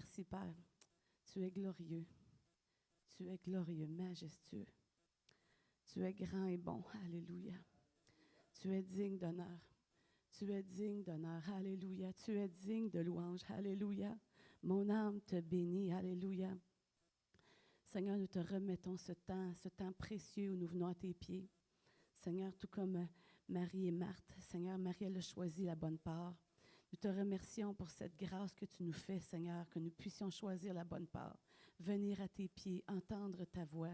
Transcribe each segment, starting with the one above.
Merci, Père. Tu es glorieux. Tu es glorieux, majestueux. Tu es grand et bon. Alléluia. Tu es digne d'honneur. Tu es digne d'honneur. Alléluia. Tu es digne de louange. Alléluia. Mon âme te bénit. Alléluia. Seigneur, nous te remettons ce temps précieux où nous venons à tes pieds. Seigneur, tout comme Marie et Marthe, Seigneur, Marie, elle a choisi la bonne part. Nous te remercions pour cette grâce que tu nous fais, Seigneur, que nous puissions choisir la bonne part, venir à tes pieds, entendre ta voix,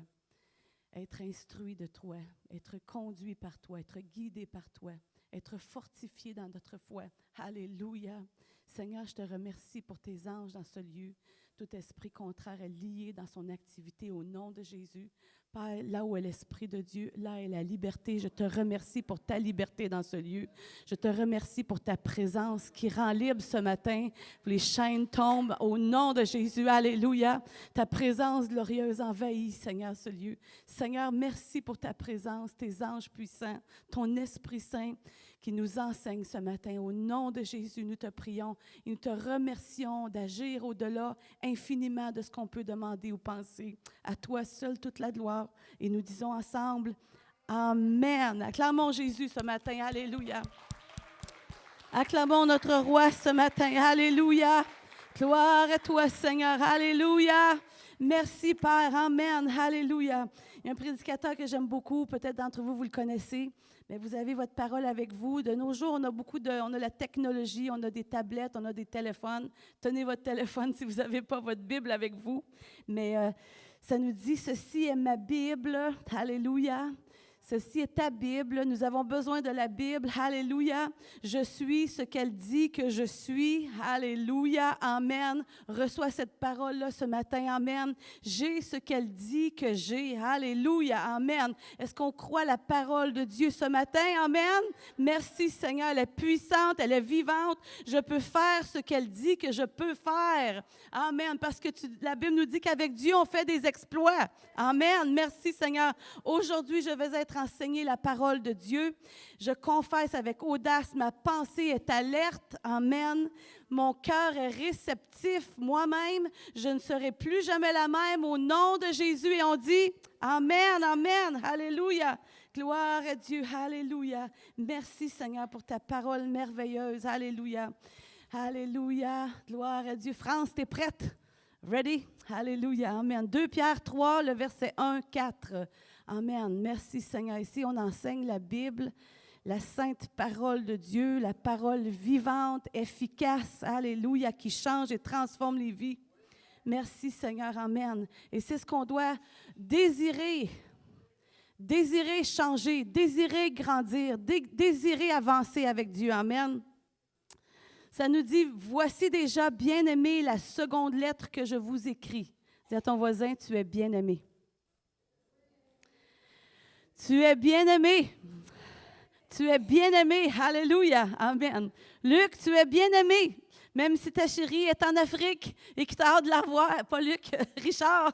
être instruit de toi, être conduit par toi, être guidé par toi, être fortifié dans notre foi. Alléluia. Seigneur, je te remercie pour tes anges dans ce lieu. Tout esprit contraire est lié dans son activité au nom de Jésus. Père, là où est l'Esprit de Dieu, là est la liberté. Je te remercie pour ta liberté dans ce lieu. Je te remercie pour ta présence qui rend libre ce matin. Les chaînes tombent au nom de Jésus. Alléluia. Ta présence glorieuse envahit, Seigneur, ce lieu. Seigneur, merci pour ta présence, tes anges puissants, ton Esprit Saint qui nous enseigne ce matin. Au nom de Jésus, nous te prions et nous te remercions d'agir au-delà infiniment de ce qu'on peut demander ou penser. À toi seul toute la gloire. Et nous disons ensemble, Amen. Acclamons Jésus ce matin. Alléluia. Acclamons notre roi ce matin. Alléluia. Gloire à toi, Seigneur. Alléluia. Merci, Père. Amen. Alléluia. Il y a un prédicateur que j'aime beaucoup. Peut-être d'entre vous, vous le connaissez. Mais vous avez votre parole avec vous. De nos jours, on a la technologie, on a des tablettes, on a des téléphones. Tenez votre téléphone si vous n'avez pas votre Bible avec vous. Mais ça nous dit, ceci est ma Bible. Alléluia. Ceci est ta Bible. Nous avons besoin de la Bible. Alléluia. Je suis ce qu'elle dit que je suis. Alléluia. Amen. Reçois cette parole-là ce matin. Amen. J'ai ce qu'elle dit que j'ai. Alléluia. Amen. Est-ce qu'on croit la parole de Dieu ce matin? Amen. Merci Seigneur. Elle est puissante. Elle est vivante. Je peux faire ce qu'elle dit que je peux faire. Amen. Parce que la Bible nous dit qu'avec Dieu, on fait des exploits. Amen. Merci Seigneur. Aujourd'hui, je vais être enseigner la parole de Dieu. Je confesse avec audace, ma pensée est alerte. Amen. Mon cœur est réceptif. Moi-même, je ne serai plus jamais la même au nom de Jésus. Et on dit Amen, Amen. Alléluia. Gloire à Dieu. Alléluia. Merci Seigneur pour ta parole merveilleuse. Alléluia. Alléluia. Gloire à Dieu. France, t'es prête? Ready? Alléluia. Amen. 2 Pierre 3, le verset 1, 4. Amen. Merci Seigneur. Ici, on enseigne la Bible, la sainte parole de Dieu, la parole vivante, efficace, alléluia, qui change et transforme les vies. Merci Seigneur. Amen. Et c'est ce qu'on doit désirer. Désirer changer, désirer grandir, désirer avancer avec Dieu. Amen. Ça nous dit, voici déjà, bien-aimé, la seconde lettre que je vous écris. Dis à ton voisin, tu es bien-aimé. Tu es bien-aimé. Tu es bien-aimé. Alléluia. Amen. Luc, tu es bien-aimé. Même si ta chérie est en Afrique et que tu as hâte de la voir, pas Luc, Richard,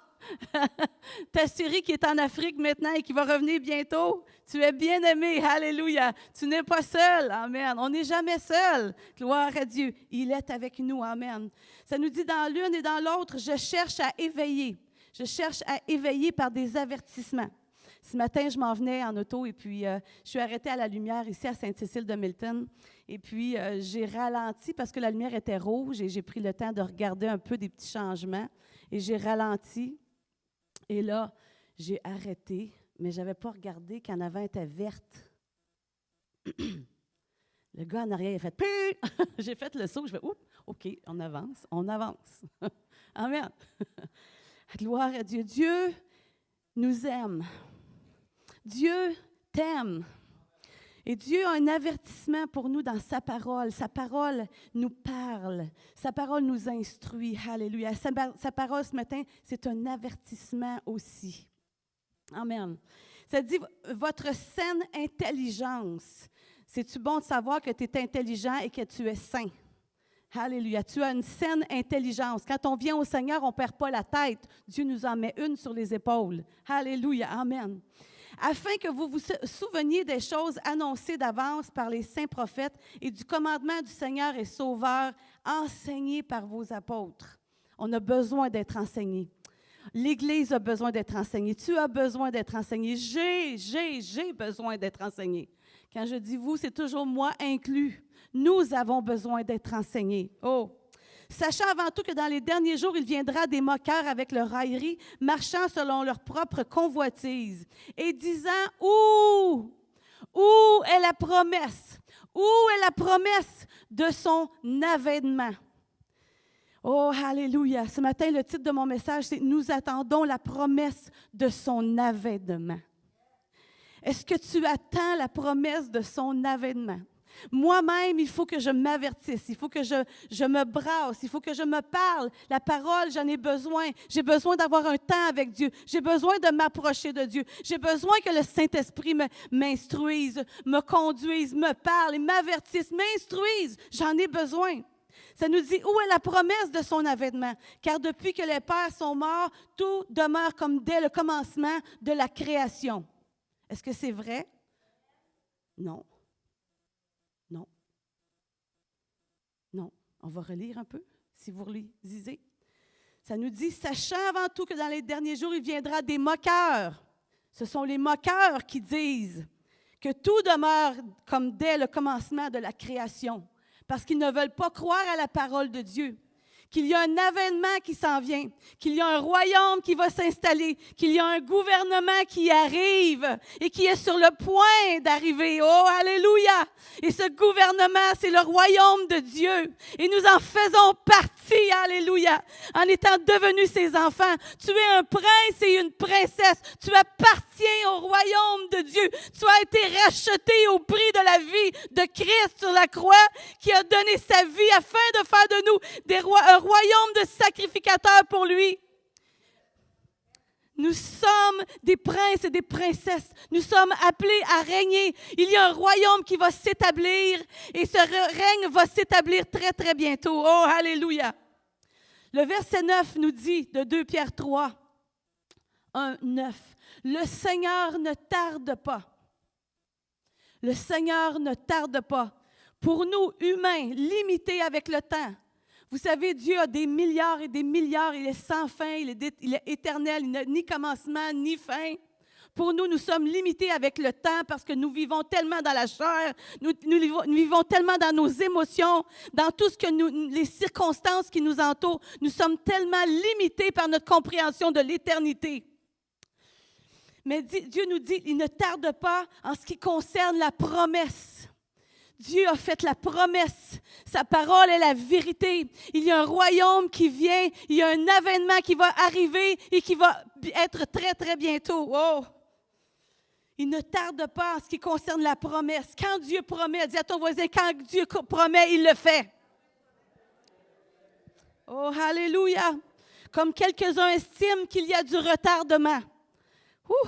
ta chérie qui est en Afrique maintenant et qui va revenir bientôt, tu es bien-aimé. Alléluia. Tu n'es pas seul. Amen. On n'est jamais seul. Gloire à Dieu. Il est avec nous. Amen. Ça nous dit dans l'une et dans l'autre, je cherche à éveiller. Je cherche à éveiller par des avertissements. Ce matin, je m'en venais en auto et puis je suis arrêtée à la lumière ici à Sainte-Cécile-de-Milton. Et puis, j'ai ralenti parce que la lumière était rouge et j'ai pris le temps de regarder un peu des petits changements. Et j'ai ralenti. Et là, j'ai arrêté, mais je n'avais pas regardé qu'en avant était verte. Le gars en arrière, il a fait « Pii! » J'ai fait le saut, je fais « Oups, OK, on avance, on avance. » Amen. Gloire à Dieu. Dieu nous aime. Dieu t'aime. Et Dieu a un avertissement pour nous dans sa parole. Sa parole nous parle. Sa parole nous instruit. Alléluia. Sa parole ce matin, c'est un avertissement aussi. Amen. Ça dit, votre saine intelligence. C'est-tu bon de savoir que tu es intelligent et que tu es sain? Alléluia. Tu as une saine intelligence. Quand on vient au Seigneur, on ne perd pas la tête. Dieu nous en met une sur les épaules. Alléluia. Amen. Afin que vous vous souveniez des choses annoncées d'avance par les saints prophètes et du commandement du Seigneur et Sauveur enseigné par vos apôtres. On a besoin d'être enseigné. L'Église a besoin d'être enseignée. Tu as besoin d'être enseigné. J'ai besoin d'être enseigné. Quand je dis vous, c'est toujours moi inclus. Nous avons besoin d'être enseignés. Oh! Sachant avant tout que dans les derniers jours, il viendra des moqueurs avec leur raillerie, marchant selon leur propre convoitise, et disant, où est la promesse? Où est la promesse de son avènement? Oh, alléluia! Ce matin, le titre de mon message, c'est « Nous attendons la promesse de son avènement ». Est-ce que tu attends la promesse de son avènement? Moi-même, il faut que je m'avertisse, il faut que je me brasse, il faut que je me parle. La parole, j'en ai besoin. J'ai besoin d'avoir un temps avec Dieu. J'ai besoin de m'approcher de Dieu. J'ai besoin que le Saint-Esprit m'instruise, me conduise, me parle et m'avertisse, m'instruise. J'en ai besoin. Ça nous dit, où est la promesse de son avènement? Car depuis que les pères sont morts, tout demeure comme dès le commencement de la création. Est-ce que c'est vrai? Non. Non. Non. On va relire un peu, si vous relisez. Ça nous dit, sachant avant tout que dans les derniers jours, il viendra des moqueurs. Ce sont les moqueurs qui disent que tout demeure comme dès le commencement de la création. Parce qu'ils ne veulent pas croire à la parole de Dieu, qu'il y a un avènement qui s'en vient, qu'il y a un royaume qui va s'installer, qu'il y a un gouvernement qui arrive et qui est sur le point d'arriver. Oh, alléluia! Et ce gouvernement, c'est le royaume de Dieu. Et nous en faisons partie, alléluia, en étant devenus ses enfants. Tu es un prince et une princesse. Tu appartiens au royaume de Dieu. Tu as été racheté au prix de la vie de Christ sur la croix, qui a donné sa vie afin de faire de nous un royaume de sacrificateurs pour lui. Nous sommes des princes et des princesses. Nous sommes appelés à régner. Il y a un royaume qui va s'établir et ce règne va s'établir très, très bientôt. Oh, alléluia! Le verset 9 nous dit, de 2 Pierre 3, 1, 9, « Le Seigneur ne tarde pas. » Le Seigneur ne tarde pas. Pour nous, humains, limités avec le temps, vous savez, Dieu a des milliards et des milliards, il est sans fin, il est éternel, il n'a ni commencement ni fin. Pour nous, nous sommes limités avec le temps parce que nous vivons tellement dans la chair, nous vivons tellement dans nos émotions, dans tout ce que les circonstances qui nous entourent. Nous sommes tellement limités par notre compréhension de l'éternité. Mais Dieu nous dit, il ne tarde pas en ce qui concerne la promesse. Dieu a fait la promesse. Sa parole est la vérité. Il y a un royaume qui vient. Il y a un avènement qui va arriver et qui va être très, très bientôt. Oh! Il ne tarde pas en ce qui concerne la promesse. Quand Dieu promet, dis à ton voisin, quand Dieu promet, il le fait. Oh, alléluia! Comme quelques-uns estiment qu'il y a du retardement. Ouh!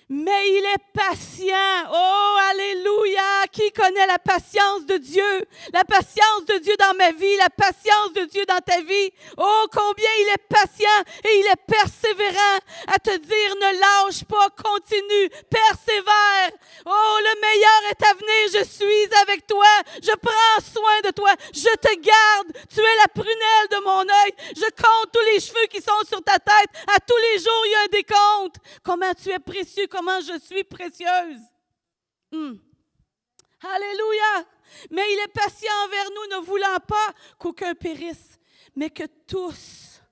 Mais il est patient. Oh, alléluia! Qui connaît la patience de Dieu? La patience de Dieu dans ma vie, la patience de Dieu dans ta vie. Oh, combien il est patient et il est persévérant à te dire, ne lâche pas, continue, persévère. Oh, le meilleur est à venir, je suis avec toi, je prends soin de toi, je te garde, tu es la prunelle de mon œil, je compte tous les cheveux qui sont sur ta tête, à tous les jours il y a un décompte. Comment tu es précieux, comment je suis précieuse. Alléluia! Mais il est patient envers nous, ne voulant pas qu'aucun périsse, mais que tous,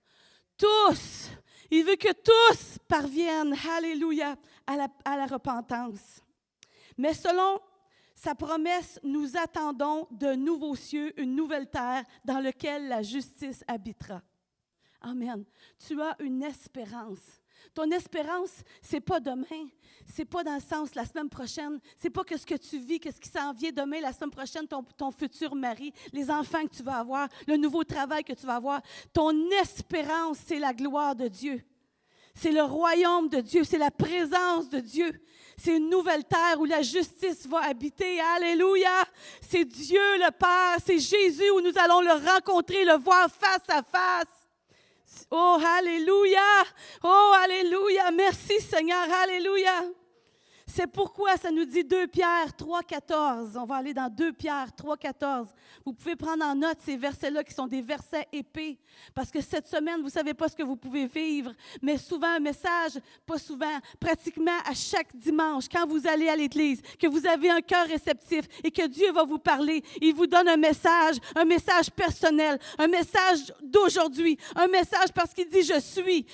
il veut que tous parviennent, alléluia, à la repentance. Mais selon sa promesse, nous attendons de nouveaux cieux, une nouvelle terre dans laquelle la justice habitera. Amen. Tu as une espérance. Ton espérance, ce n'est pas demain, ce n'est pas dans le sens la semaine prochaine, ce n'est pas que ce que tu vis, qu'est-ce qui s'en vient demain, la semaine prochaine, ton futur mari, les enfants que tu vas avoir, le nouveau travail que tu vas avoir. Ton espérance, c'est la gloire de Dieu. C'est le royaume de Dieu, c'est la présence de Dieu. C'est une nouvelle terre où la justice va habiter. Alléluia! C'est Dieu le Père, c'est Jésus où nous allons le rencontrer, le voir face à face. Oh, alléluia! Oh, alléluia! Merci Seigneur, alléluia! C'est pourquoi ça nous dit 2 Pierre 3,14. On va aller dans 2 Pierre 3,14. Vous pouvez prendre en note ces versets-là qui sont des versets épais. Parce que cette semaine, vous ne savez pas ce que vous pouvez vivre. Mais souvent, un message, pas souvent, pratiquement à chaque dimanche, quand vous allez à l'église, que vous avez un cœur réceptif et que Dieu va vous parler, il vous donne un message personnel, un message d'aujourd'hui, un message parce qu'il dit « Je suis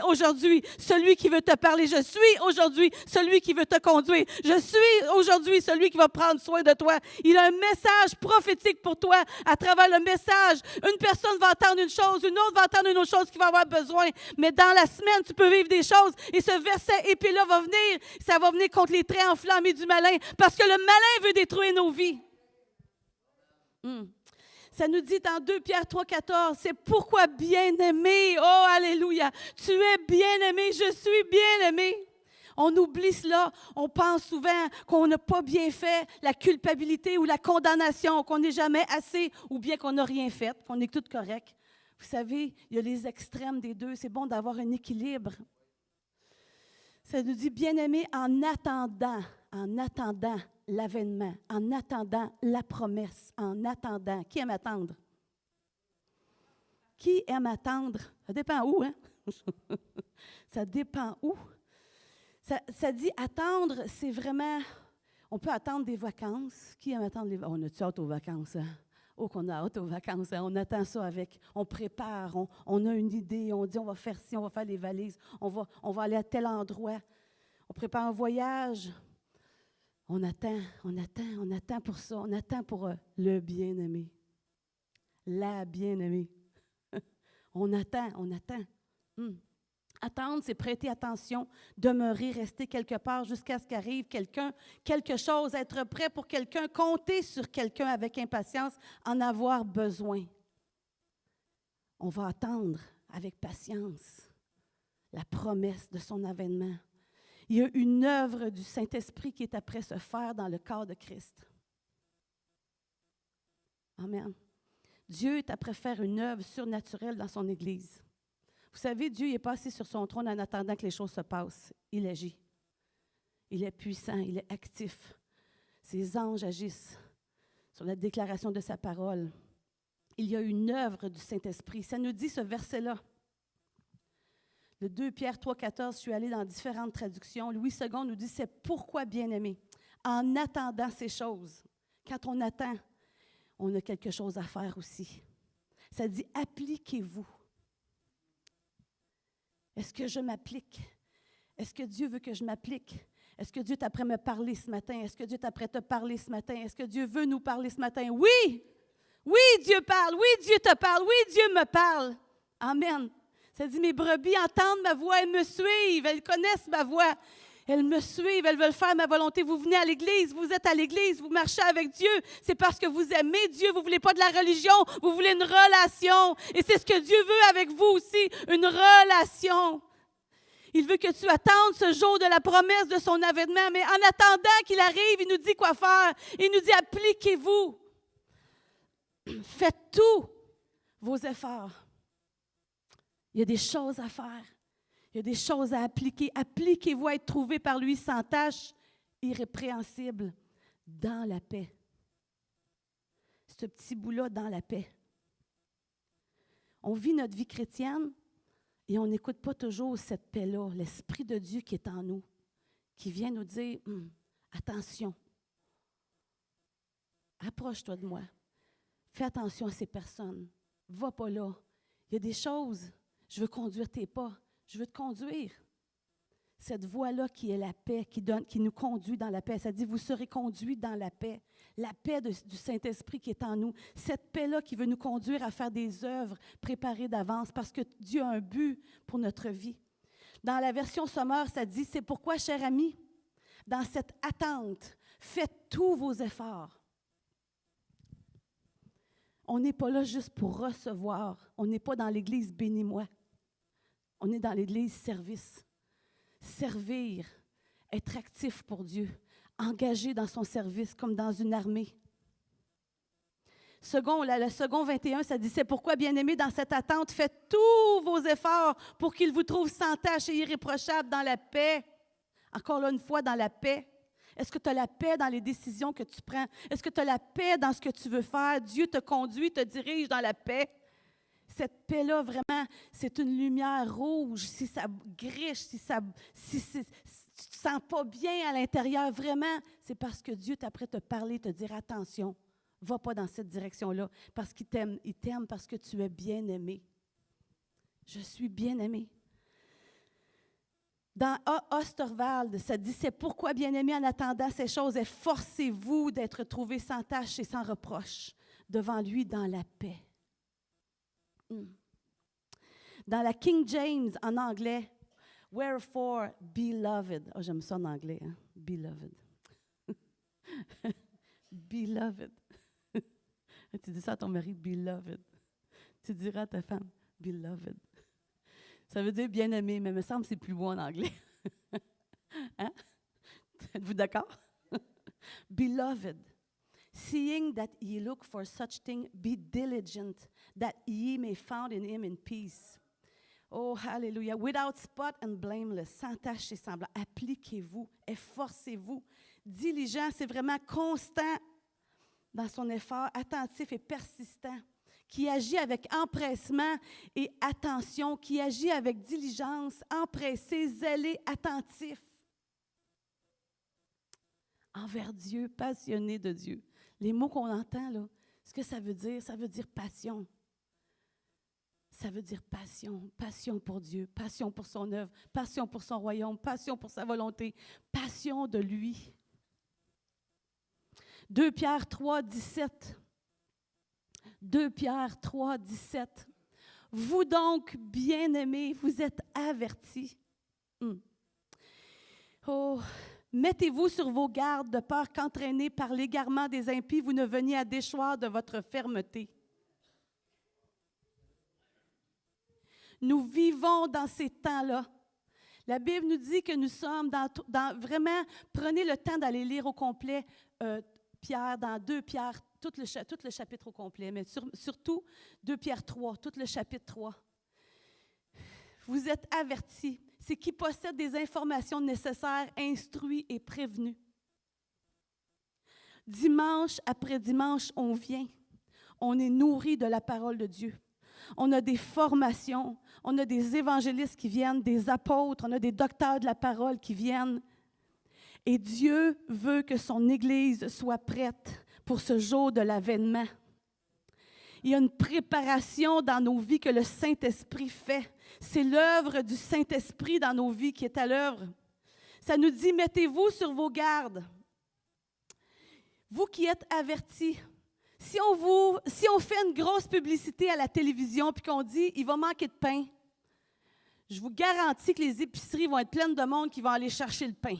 aujourd'hui celui qui veut te parler, je suis aujourd'hui celui qui veut te conduire. Je suis aujourd'hui celui qui va prendre soin de toi. » Il a un message prophétique pour toi. À travers le message, une personne va entendre une chose, une autre va entendre une autre chose qu'il va avoir besoin. Mais dans la semaine, tu peux vivre des choses et ce verset épais-là va venir. Ça va venir contre les traits enflammés du malin parce que le malin veut détruire nos vies. Ça nous dit dans 2 Pierre 3,14, c'est pourquoi bien-aimé, oh alléluia, tu es bien-aimé, je suis bien-aimé. On oublie cela, on pense souvent qu'on n'a pas bien fait, la culpabilité ou la condamnation, qu'on n'est jamais assez ou bien qu'on n'a rien fait, qu'on est tout correct. Vous savez, il y a les extrêmes des deux, c'est bon d'avoir un équilibre. Ça nous dit bien-aimé en attendant l'avènement, en attendant la promesse, en attendant. Qui aime attendre? Qui aime attendre? Ça dépend où, hein? Ça dépend où? Ça dit attendre, c'est vraiment... On peut attendre des vacances. Qui aime attendre les vacances? On a-tu hâte aux vacances? Hein? Oh, qu'on a hâte aux vacances. Hein? On attend ça avec... On prépare, on a une idée, on dit on va faire ci, on va faire les valises, on va aller à tel endroit. On prépare un voyage. On attend pour ça. On attend pour le bien-aimé. La bien-aimée. On attend. Attendre, c'est prêter attention, demeurer, rester quelque part jusqu'à ce qu'arrive quelqu'un, quelque chose, être prêt pour quelqu'un, compter sur quelqu'un avec impatience, en avoir besoin. On va attendre avec patience la promesse de son avènement. Il y a une œuvre du Saint-Esprit qui est après se faire dans le corps de Christ. Amen. Dieu est après faire une œuvre surnaturelle dans son Église. Vous savez, Dieu n'est pas assis sur son trône en attendant que les choses se passent. Il agit. Il est puissant, il est actif. Ses anges agissent sur la déclaration de sa parole. Il y a une œuvre du Saint-Esprit. Ça nous dit ce verset-là. Le 2 Pierre 3,14, je suis allée dans différentes traductions. Louis II nous dit, c'est pourquoi bien-aimé. En attendant ces choses, quand on attend, on a quelque chose à faire aussi. Ça dit, appliquez-vous. Est-ce que je m'applique? Est-ce que Dieu veut que je m'applique? Est-ce que Dieu est après me parler ce matin? Est-ce que Dieu est après te parler ce matin? Est-ce que Dieu veut nous parler ce matin? Oui! Oui, Dieu parle. Oui, Dieu te parle. Oui, Dieu me parle. Amen. Ça dit, mes brebis entendent ma voix, elles me suivent, elles connaissent ma voix. Elles me suivent, elles veulent faire ma volonté. Vous venez à l'Église, vous êtes à l'Église, vous marchez avec Dieu. C'est parce que vous aimez Dieu, vous ne voulez pas de la religion, vous voulez une relation. Et c'est ce que Dieu veut avec vous aussi, une relation. Il veut que tu attendes ce jour de la promesse de son avènement, mais en attendant qu'il arrive, il nous dit quoi faire. Il nous dit, appliquez-vous. Faites tous vos efforts. Il y a des choses à faire. Il y a des choses à appliquer. Appliquez-vous à être trouvé par lui sans tâche, irrépréhensible, dans la paix. Ce petit bout-là, dans la paix. On vit notre vie chrétienne et on n'écoute pas toujours cette paix-là, l'Esprit de Dieu qui est en nous, qui vient nous dire, attention, approche-toi de moi, fais attention à ces personnes, va pas là. Il y a des choses, je veux conduire tes pas. Je veux te conduire. Cette voie-là qui est la paix, qui nous conduit dans la paix. Ça dit, vous serez conduits dans la paix. La paix du Saint-Esprit qui est en nous. Cette paix-là qui veut nous conduire à faire des œuvres préparées d'avance parce que Dieu a un but pour notre vie. Dans la version Sommaire, ça dit, c'est pourquoi, chers amis, dans cette attente, faites tous vos efforts. On n'est pas là juste pour recevoir. On n'est pas dans l'Église bénis-moi. On est dans l'Église service. Servir, être actif pour Dieu, engagé dans son service comme dans une armée. Le second 21, ça dit, c'est pourquoi, bien-aimés, dans cette attente, faites tous vos efforts pour qu'il vous trouve sans tache et irréprochable dans la paix. Encore là, une fois, dans la paix. Est-ce que tu as la paix dans les décisions que tu prends? Est-ce que tu as la paix dans ce que tu veux faire? Dieu te conduit, te dirige dans la paix. Cette paix-là, vraiment, c'est une lumière rouge. Si ça griche, si tu ne te sens pas bien à l'intérieur, vraiment, c'est parce que Dieu t'apprête à te parler, te dire attention, va pas dans cette direction-là, parce qu'il t'aime. Il t'aime parce que tu es bien-aimé. Je suis bien-aimé. Dans Osterwald, ça dit, c'est pourquoi, bien-aimés, en attendant ces choses, efforcez-vous d'être trouvés sans tache et sans reproche devant lui dans la paix. Dans la King James, en anglais, wherefore, beloved. Oh, j'aime ça en anglais, hein? Beloved. Beloved. Tu dis ça à ton mari, beloved. Tu diras à ta femme, beloved. Ça veut dire bien-aimé, mais il me semble que c'est plus beau en anglais. Hein? Êtes-vous d'accord? Beloved, seeing that ye look for such thing, be diligent, that ye may found in him in peace. Oh, hallelujah. Without spot and blameless, sans tache et semblant. Appliquez-vous, efforcez-vous. Diligent, c'est vraiment constant dans son effort, attentif et persistant, qui agit avec empressement et attention, qui agit avec diligence, empressé, zélé, attentif. Envers Dieu, passionné de Dieu. Les mots qu'on entend, là, ce que ça veut dire passion. Ça veut dire passion, passion pour Dieu, passion pour son œuvre, passion pour son royaume, passion pour sa volonté, passion de lui. 2 Pierre 3, 17. 2 Pierre 3, 17. Vous donc, bien-aimés, vous êtes avertis. Oh, mettez-vous sur vos gardes de peur qu'entraînés par l'égarement des impies, vous ne veniez à déchoir de votre fermeté. Nous vivons dans ces temps-là. La Bible nous dit que nous sommes dans vraiment, prenez le temps d'aller lire au complet Pierre, dans 2 Pierre, tout le chapitre au complet, mais surtout 2 Pierre 3, tout le chapitre 3. Vous êtes avertis. C'est qui possède des informations nécessaires, instruits et prévenus. Dimanche après dimanche, on vient. On est nourri de la parole de Dieu. On a des formations, on a des évangélistes qui viennent, des apôtres, on a des docteurs de la parole qui viennent. Et Dieu veut que son Église soit prête pour ce jour de l'avènement. Il y a une préparation dans nos vies que le Saint-Esprit fait. C'est l'œuvre du Saint-Esprit dans nos vies qui est à l'œuvre. Ça nous dit, mettez-vous sur vos gardes. Vous qui êtes avertis. Si on fait une grosse publicité à la télévision puis qu'on dit « il va manquer de pain », je vous garantis que les épiceries vont être pleines de monde qui vont aller chercher le pain.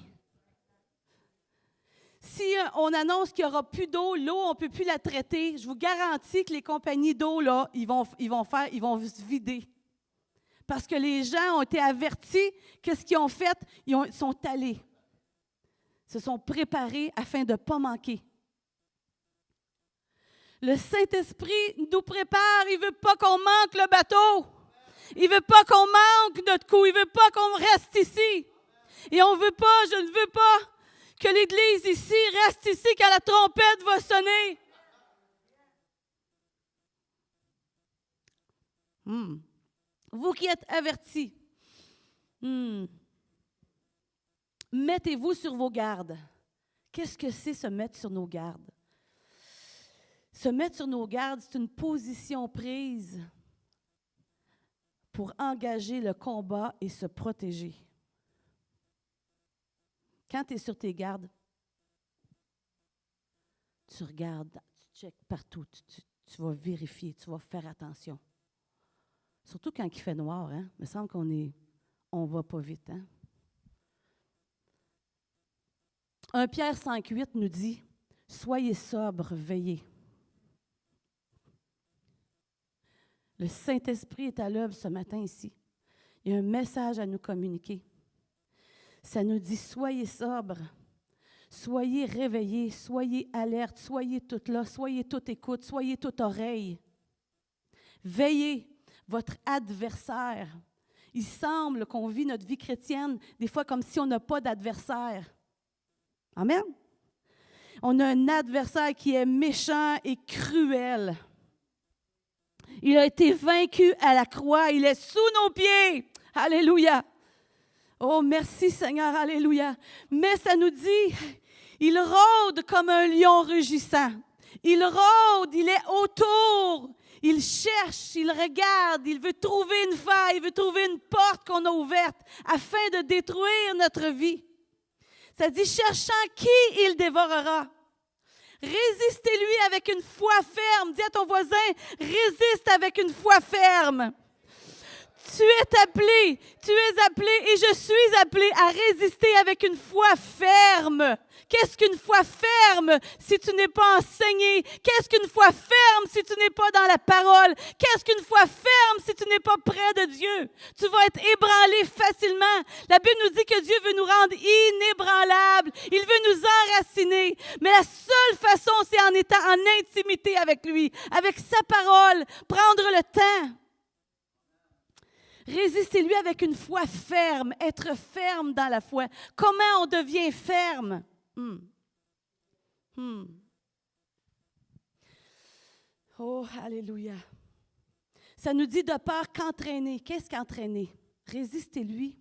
Si on annonce qu'il n'y aura plus d'eau, l'eau, on ne peut plus la traiter, je vous garantis que les compagnies d'eau, là, ils vont se vider. Parce que les gens ont été avertis, qu'est-ce qu'ils ont fait? Ils sont allés. Se sont préparés afin de ne pas manquer. Le Saint-Esprit nous prépare, il ne veut pas qu'on manque le bateau. Il ne veut pas qu'on manque notre coup, il ne veut pas qu'on reste ici. Et je ne veux pas que l'Église ici reste ici quand la trompette va sonner. Vous qui êtes avertis, mettez-vous sur vos gardes. Qu'est-ce que c'est se mettre sur nos gardes? Se mettre sur nos gardes, c'est une position prise pour engager le combat et se protéger. Quand tu es sur tes gardes, tu regardes, tu checkes partout, tu vas vérifier, tu vas faire attention. Surtout quand il fait noir, hein? Il me semble on va pas vite. Hein? 1 Pierre 5,8 nous dit « Soyez sobres, veillez ». Le Saint-Esprit est à l'œuvre ce matin ici. Il y a un message à nous communiquer. Ça nous dit, soyez sobres, soyez réveillés, soyez alertes, soyez toutes là, soyez toute écoute, soyez toute oreille. Veillez, votre adversaire, Il semble qu'on vit notre vie chrétienne des fois comme si on n'a pas d'adversaire. Amen. On a un adversaire qui est méchant et cruel. Il a été vaincu à la croix. Il est sous nos pieds. Alléluia. Oh, merci Seigneur. Alléluia. Mais ça nous dit, il rôde comme un lion rugissant. Il rôde, il est autour. Il cherche, il regarde, il veut trouver une faille, il veut trouver une porte qu'on a ouverte afin de détruire notre vie. Ça dit, cherchant qui il dévorera. Résistez-lui avec une foi ferme. Dis à ton voisin, résiste avec une foi ferme. Tu es appelé et je suis appelé à résister avec une foi ferme. Qu'est-ce qu'une foi ferme si tu n'es pas enseigné? Qu'est-ce qu'une foi ferme si tu n'es pas dans la parole? Qu'est-ce qu'une foi ferme si tu n'es pas près de Dieu? Tu vas être ébranlé facilement. La Bible nous dit que Dieu veut nous rendre inébranlables. Il veut nous enraciner. Mais la seule façon, c'est en étant en intimité avec lui, avec sa parole, prendre le temps. Résistez-lui avec une foi ferme, être ferme dans la foi. Comment on devient ferme? Oh, alléluia. Ça nous dit de peur qu'entraîner. Qu'est-ce qu'entraîner? Résistez-lui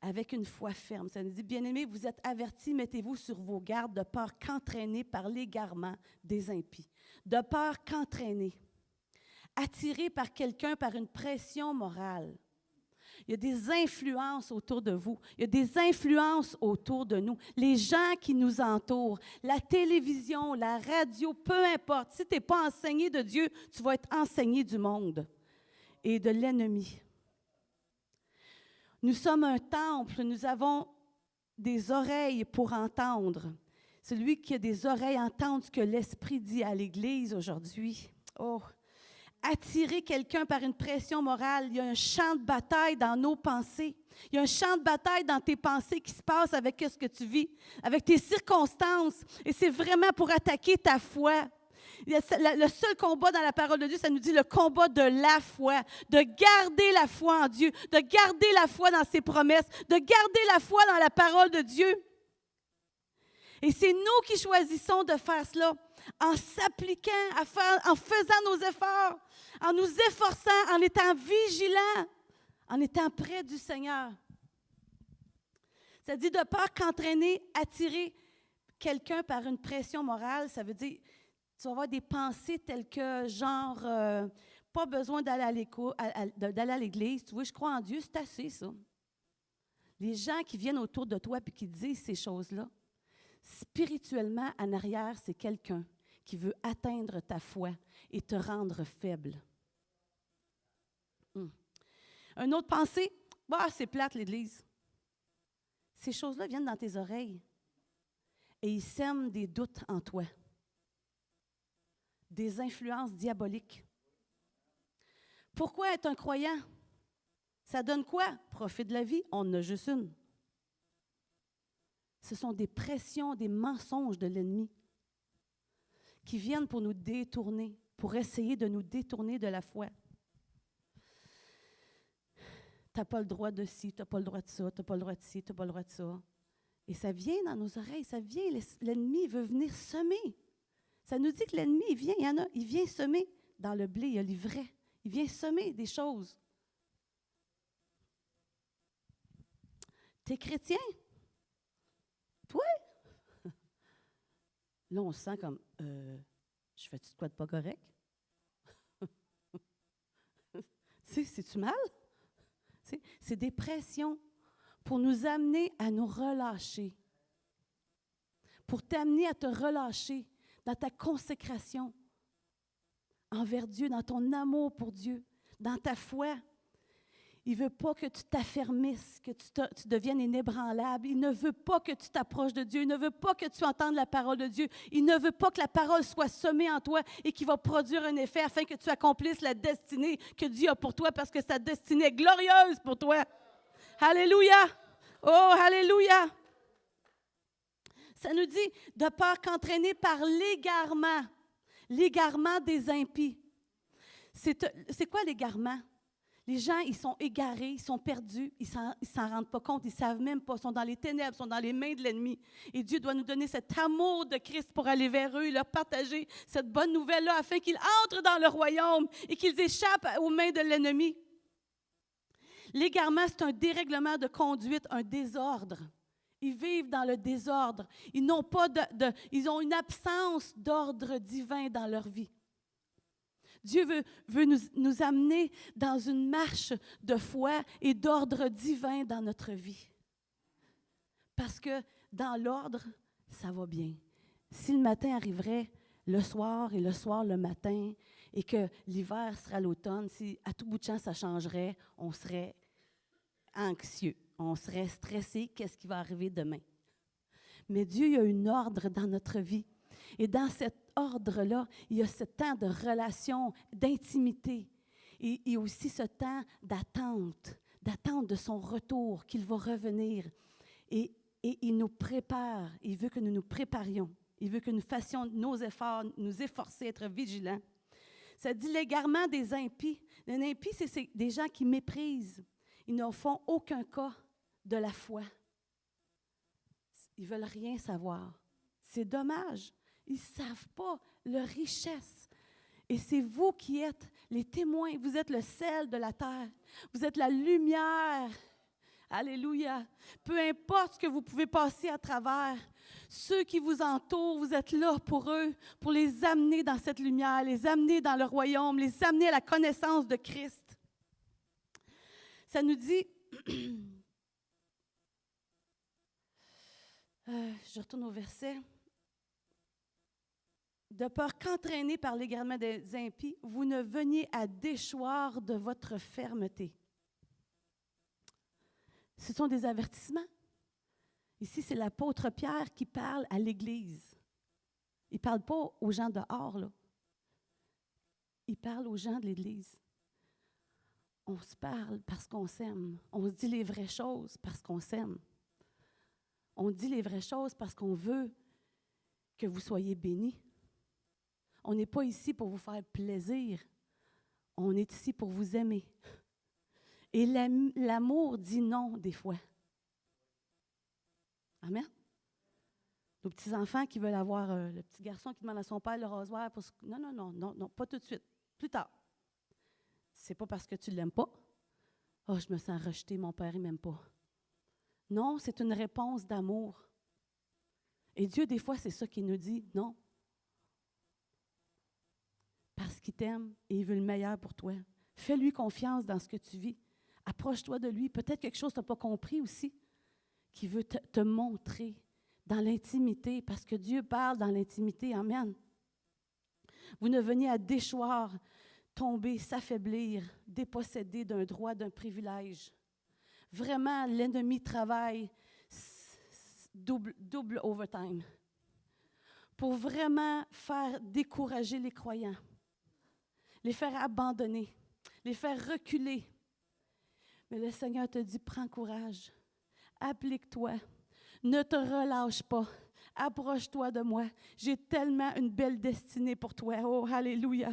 avec une foi ferme. Ça nous dit, bien-aimés, vous êtes avertis, mettez-vous sur vos gardes de peur qu'entraîner par l'égarement des impies. De peur qu'entraîner. Attiré par quelqu'un par une pression morale. Il y a des influences autour de vous. Il y a des influences autour de nous. Les gens qui nous entourent, la télévision, la radio, peu importe. Si tu n'es pas enseigné de Dieu, tu vas être enseigné du monde et de l'ennemi. Nous sommes un temple, nous avons des oreilles pour entendre. Celui qui a des oreilles entend ce que l'Esprit dit à l'Église aujourd'hui. Oh! Attirer quelqu'un par une pression morale. Il y a un champ de bataille dans nos pensées. Il y a un champ de bataille dans tes pensées qui se passe avec ce que tu vis, avec tes circonstances. Et c'est vraiment pour attaquer ta foi. Le seul combat dans la parole de Dieu, ça nous dit le combat de la foi, de garder la foi en Dieu, de garder la foi dans ses promesses, de garder la foi dans la parole de Dieu. Et c'est nous qui choisissons de faire cela en s'appliquant, en faisant nos efforts, en nous efforçant, en étant vigilants, en étant près du Seigneur. Ça dit de peur qu'entraîner, attirer quelqu'un par une pression morale, ça veut dire tu vas avoir des pensées telles que genre, pas besoin d'aller à l'église, tu vois, je crois en Dieu, c'est assez ça. Les gens qui viennent autour de toi et qui disent ces choses-là, spirituellement, en arrière, c'est quelqu'un qui veut atteindre ta foi et te rendre faible. Une autre pensée, c'est plate l'Église. Ces choses-là viennent dans tes oreilles et ils sèment des doutes en toi, des influences diaboliques. Pourquoi être un croyant? Ça donne quoi? Profit de la vie, on en a juste une. Ce sont des pressions, des mensonges de l'ennemi qui viennent pour nous détourner, pour essayer de nous détourner de la foi. Tu n'as pas le droit de ci, tu n'as pas le droit de ça, tu n'as pas le droit de ci, tu n'as pas le droit de ça. Et ça vient dans nos oreilles, ça vient, l'ennemi veut venir semer. Ça nous dit que l'ennemi, il vient semer dans le blé, il y a l'ivraie. Il vient semer des choses. Tu es chrétien? Toi? Là, on se sent comme, je fais-tu de quoi de pas correct? C'est-tu mal? C'est des pressions pour nous amener à nous relâcher, pour t'amener à te relâcher dans ta consécration envers Dieu, dans ton amour pour Dieu, dans ta foi. Il ne veut pas que tu t'affermisses, que tu deviennes inébranlable. Il ne veut pas que tu t'approches de Dieu. Il ne veut pas que tu entendes la parole de Dieu. Il ne veut pas que la parole soit semée en toi et qu'il va produire un effet afin que tu accomplisses la destinée que Dieu a pour toi parce que sa destinée est glorieuse pour toi. Alléluia! Oh, alléluia! Ça nous dit de peur qu'entraîné par l'égarement des impies. C'est quoi l'égarement? Les gens, ils sont égarés, ils sont perdus, ils s'en rendent pas compte, ils ne savent même pas, ils sont dans les ténèbres, ils sont dans les mains de l'ennemi. Et Dieu doit nous donner cet amour de Christ pour aller vers eux et leur partager cette bonne nouvelle-là afin qu'ils entrent dans le royaume et qu'ils échappent aux mains de l'ennemi. L'égarement, c'est un dérèglement de conduite, un désordre. Ils vivent dans le désordre. Ils n'ont pas ils ont une absence d'ordre divin dans leur vie. Dieu veut nous amener dans une marche de foi et d'ordre divin dans notre vie. Parce que dans l'ordre, ça va bien. Si le matin arriverait le soir et le soir le matin, et que l'hiver sera l'automne, si à tout bout de champ ça changerait, on serait anxieux, on serait stressé, qu'est-ce qui va arriver demain? Mais Dieu, il y a un ordre dans notre vie. Et dans cet ordre-là, il y a ce temps de relation, d'intimité. Et aussi ce temps d'attente de son retour, qu'il va revenir. Et il nous prépare, il veut que nous nous préparions. Il veut que nous fassions nos efforts, nous efforcer, être vigilants. Ça dit l'égarement des impies. Les impies, c'est des gens qui méprisent. Ils ne font aucun cas de la foi. Ils ne veulent rien savoir. C'est dommage. Ils ne savent pas leur richesse. Et c'est vous qui êtes les témoins. Vous êtes le sel de la terre. Vous êtes la lumière. Alléluia. Peu importe ce que vous pouvez passer à travers, ceux qui vous entourent, vous êtes là pour eux, pour les amener dans cette lumière, les amener dans le royaume, les amener à la connaissance de Christ. Ça nous dit, je retourne au verset, de peur qu'entraînés par l'égarement des impies, vous ne veniez à déchoir de votre fermeté. Ce sont des avertissements. Ici, c'est l'apôtre Pierre qui parle à l'Église. Il ne parle pas aux gens dehors, là. Il parle aux gens de l'Église. On se parle parce qu'on s'aime. On se dit les vraies choses parce qu'on s'aime. On dit les vraies choses parce qu'on veut que vous soyez bénis. On n'est pas ici pour vous faire plaisir. On est ici pour vous aimer. Et l'amour dit non des fois. Amen. Nos petits-enfants qui veulent avoir le petit garçon qui demande à son père le rasoir. Non, pas tout de suite. Plus tard. C'est pas parce que tu ne l'aimes pas. Oh, je me sens rejetée, mon père, il ne m'aime pas. Non, c'est une réponse d'amour. Et Dieu, des fois, c'est ça qu'il nous dit. Non. Parce qu'il t'aime et il veut le meilleur pour toi. Fais-lui confiance dans ce que tu vis. Approche-toi de lui. Peut-être quelque chose que tu n'as pas compris aussi, qui veut te montrer dans l'intimité, parce que Dieu parle dans l'intimité. Amen. Vous ne veniez à déchoir, tomber, s'affaiblir, déposséder d'un droit, d'un privilège. Vraiment, l'ennemi travaille double overtime pour vraiment faire décourager les croyants, les faire abandonner, les faire reculer. Mais le Seigneur te dit, prends courage, applique-toi, ne te relâche pas, approche-toi de moi. J'ai tellement une belle destinée pour toi. Oh, alléluia.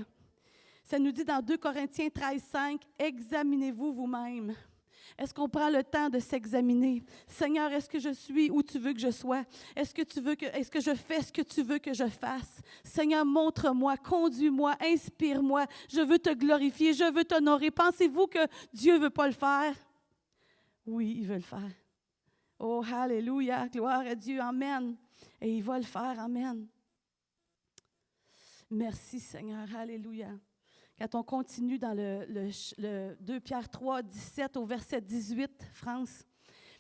Ça nous dit dans 2 Corinthiens 13:5, examinez-vous vous-même. Est-ce qu'on prend le temps de s'examiner? Seigneur, est-ce que je suis où tu veux que je sois? Est-ce que je fais ce que tu veux que je fasse? Seigneur, montre-moi, conduis-moi, inspire-moi. Je veux te glorifier, je veux t'honorer. Pensez-vous que Dieu ne veut pas le faire? Oui, il veut le faire. Oh, alléluia, gloire à Dieu, amen. Et il va le faire, amen. Merci Seigneur, alléluia. Quand on continue dans le 2 Pierre 3, 17 au verset 18, France,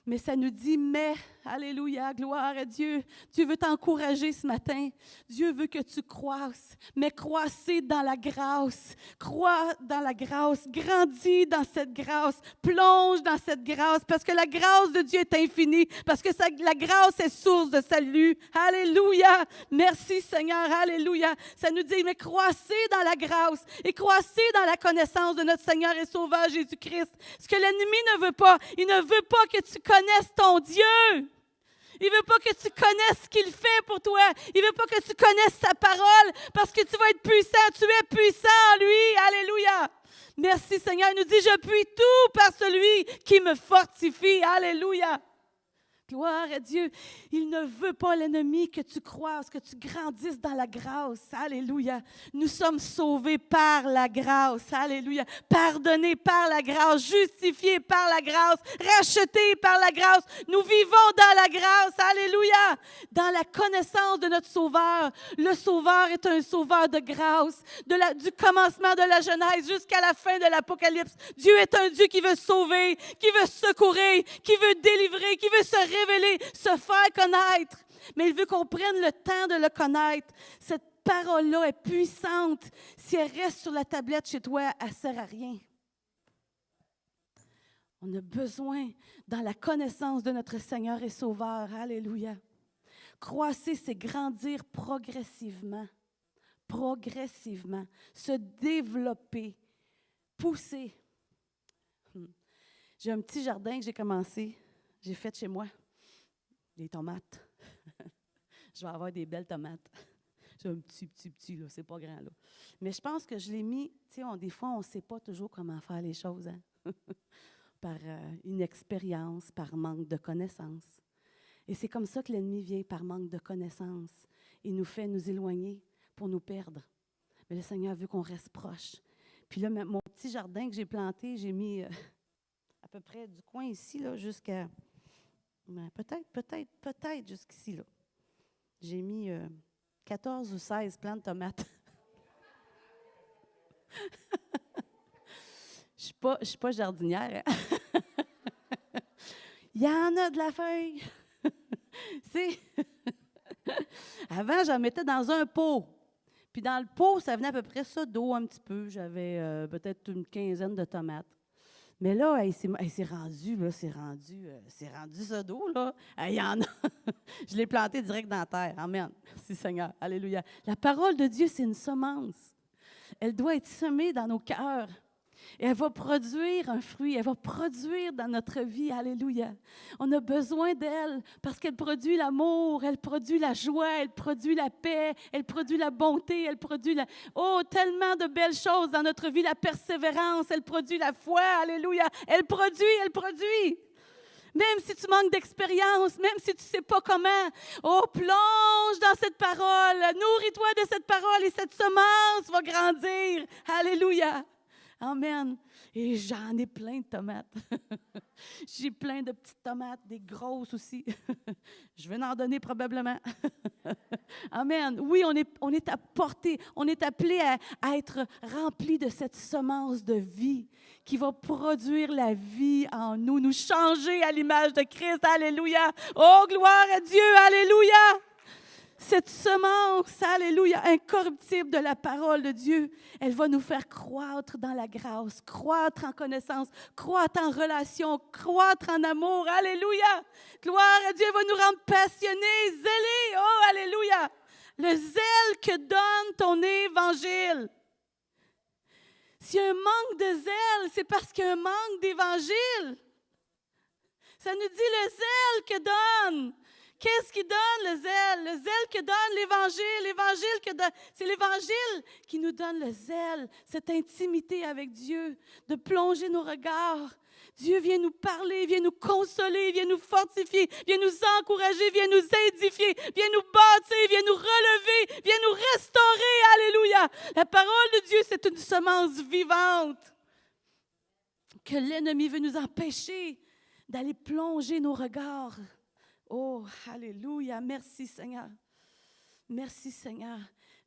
mais ça nous dit, mais, alléluia, gloire à Dieu. Dieu veut t'encourager ce matin. Dieu veut que tu croisses, mais croissez dans la grâce. Crois dans la grâce, grandis dans cette grâce, plonge dans cette grâce, parce que la grâce de Dieu est infinie, parce que la grâce est source de salut. Alléluia, merci Seigneur, alléluia. Ça nous dit, mais croissez dans la grâce et croissez dans la connaissance de notre Seigneur et Sauveur Jésus-Christ. Ce que l'ennemi ne veut pas, il ne veut pas que tu connaisses ton Dieu. Il ne veut pas que tu connaisses ce qu'il fait pour toi. Il ne veut pas que tu connaisses sa parole parce que tu vas être puissant. Tu es puissant en lui. Alléluia. Merci Seigneur. Il nous dit, je puis tout par celui qui me fortifie. Alléluia. Gloire à Dieu. Il ne veut pas, l'ennemi, que tu croises, que tu grandisses dans la grâce. Alléluia. Nous sommes sauvés par la grâce. Alléluia. Pardonnés par la grâce, justifiés par la grâce, rachetés par la grâce. Nous vivons dans la grâce. Alléluia. Dans la connaissance de notre Sauveur. Le Sauveur est un Sauveur de grâce. Du commencement de la Genèse jusqu'à la fin de l'Apocalypse. Dieu est un Dieu qui veut sauver, qui veut secourir, qui veut délivrer, qui veut se révéler, se faire connaître. Mais il veut qu'on prenne le temps de le connaître. Cette parole-là est puissante. Si elle reste sur la tablette chez toi, elle ne sert à rien. On a besoin, dans la connaissance de notre Seigneur et Sauveur, alléluia. Croître, c'est grandir progressivement. Progressivement. Se développer. Pousser. J'ai un petit jardin que j'ai commencé. J'ai fait chez moi. Des tomates. Je vais avoir des belles tomates. C'est un petit, là, c'est pas grand, là. Mais je pense que je l'ai mis, tu sais, des fois, on ne sait pas toujours comment faire les choses, hein? Par inexpérience, par manque de connaissances. Et c'est comme ça que l'ennemi vient, par manque de connaissances. Il nous fait nous éloigner pour nous perdre. Mais le Seigneur veut qu'on reste proche. Puis là, mon petit jardin que j'ai planté, j'ai mis à peu près du coin ici, là, jusqu'à... Peut-être jusqu'ici, là. J'ai mis 14 ou 16 plants de tomates. Je ne suis pas jardinière. Hein? Il y en a de la feuille. Avant, j'en mettais dans un pot. Puis dans le pot, ça venait à peu près ça d'eau un petit peu. J'avais peut-être une quinzaine de tomates. Mais là, c'est rendu ça d'eau, là. Il y en a. Je l'ai planté direct dans la terre. Amen. Merci Seigneur. Alléluia. La parole de Dieu, c'est une semence. Elle doit être semée dans nos cœurs. Et elle va produire un fruit. Elle va produire dans notre vie. Alléluia. On a besoin d'elle parce qu'elle produit l'amour, elle produit la joie, elle produit la paix, elle produit la bonté, elle produit tellement de belles choses dans notre vie. La persévérance, elle produit la foi. Alléluia. Elle produit. Même si tu manques d'expérience, même si tu ne sais pas comment, plonge dans cette parole. Nourris-toi de cette parole et cette semence va grandir. Alléluia. Amen. Et j'en ai plein de tomates. J'ai plein de petites tomates, des grosses aussi. Je vais en donner probablement. Amen. Oui, on est à portée, on est appelé à être rempli de cette semence de vie qui va produire la vie en nous, nous changer à l'image de Christ. Alléluia. Oh, gloire à Dieu. Alléluia. Cette semence, alléluia, incorruptible de la parole de Dieu, elle va nous faire croître dans la grâce, croître en connaissance, croître en relation, croître en amour. Alléluia! Gloire à Dieu, elle va nous rendre passionnés, zélés. Oh, alléluia! Le zèle que donne ton évangile. S'il y a un manque de zèle, c'est parce qu'il y a un manque d'évangile. Ça nous dit le zèle que donne. Qu'est-ce qui donne le zèle? Le zèle que donne l'Évangile. C'est l'Évangile qui nous donne le zèle, cette intimité avec Dieu, de plonger nos regards. Dieu vient nous parler, vient nous consoler, vient nous fortifier, vient nous encourager, vient nous édifier, vient nous bâtir, vient nous relever, vient nous restaurer. Alléluia! La parole de Dieu, c'est une semence vivante que l'ennemi veut nous empêcher d'aller plonger nos regards. Oh, alléluia, merci Seigneur. Merci Seigneur.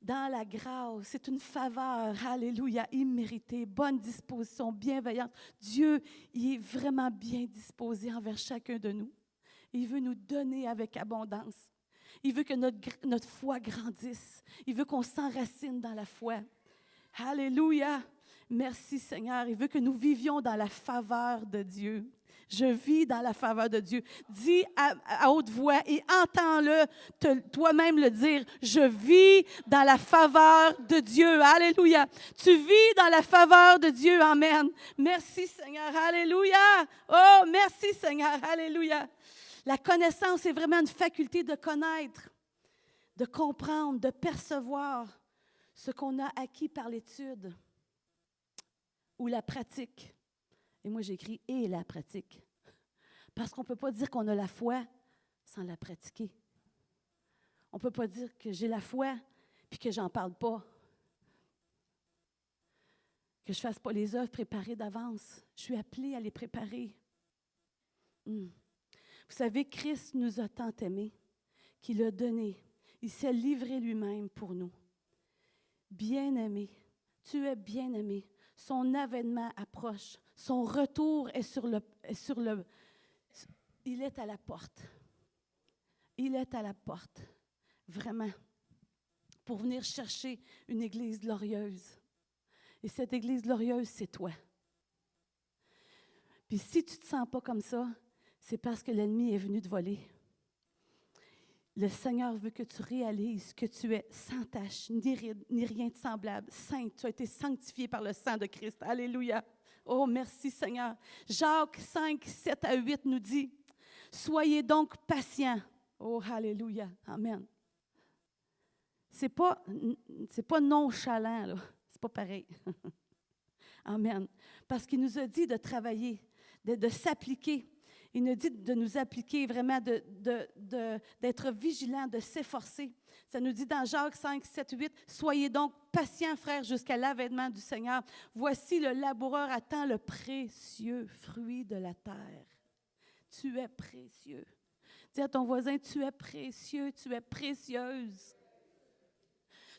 Dans la grâce, c'est une faveur, alléluia, imméritée, bonne disposition, bienveillante. Dieu, il est vraiment bien disposé envers chacun de nous. Il veut nous donner avec abondance. Il veut que notre foi grandisse. Il veut qu'on s'enracine dans la foi. Alléluia. Merci Seigneur. Il veut que nous vivions dans la faveur de Dieu. Je vis dans la faveur de Dieu. Dis à haute voix et entends-le toi-même le dire. Je vis dans la faveur de Dieu. Alléluia. Tu vis dans la faveur de Dieu. Amen. Merci Seigneur. Alléluia. Oh, merci Seigneur. Alléluia. La connaissance est vraiment une faculté de connaître, de comprendre, de percevoir ce qu'on a acquis par l'étude ou la pratique. Et moi, j'ai écrit « et la pratique ». Parce qu'on ne peut pas dire qu'on a la foi sans la pratiquer. On ne peut pas dire que j'ai la foi puis que j'en parle pas. Que je ne fasse pas les œuvres préparées d'avance. Je suis appelée à les préparer. Vous savez, Christ nous a tant aimés qu'il a donné. Il s'est livré lui-même pour nous. Bien-aimé, tu es bien-aimé. Son avènement approche. Son retour est il est à la porte. Il est à la porte. Vraiment. Pour venir chercher une église glorieuse. Et cette église glorieuse, c'est toi. Puis si tu ne te sens pas comme ça, c'est parce que l'ennemi est venu te voler. Le Seigneur veut que tu réalises que tu es sans tache, ni ride, ni rien de semblable, sainte. Tu as été sanctifié par le sang de Christ. Alléluia. Oh, merci Seigneur. Jacques 5, 7 à 8 nous dit, « Soyez donc patients. » Oh, alléluia. Amen. C'est pas nonchalant, là. C'est pas pareil. Amen. Parce qu'il nous a dit de travailler, de s'appliquer. Il nous dit de nous appliquer, vraiment d'être vigilants, de s'efforcer. Ça nous dit dans Jacques 5, 7, 8, « Soyez donc patients, frères, jusqu'à l'avènement du Seigneur. Voici le laboureur attend le précieux fruit de la terre. » Tu es précieux. Dis à ton voisin, tu es précieux, tu es précieuse.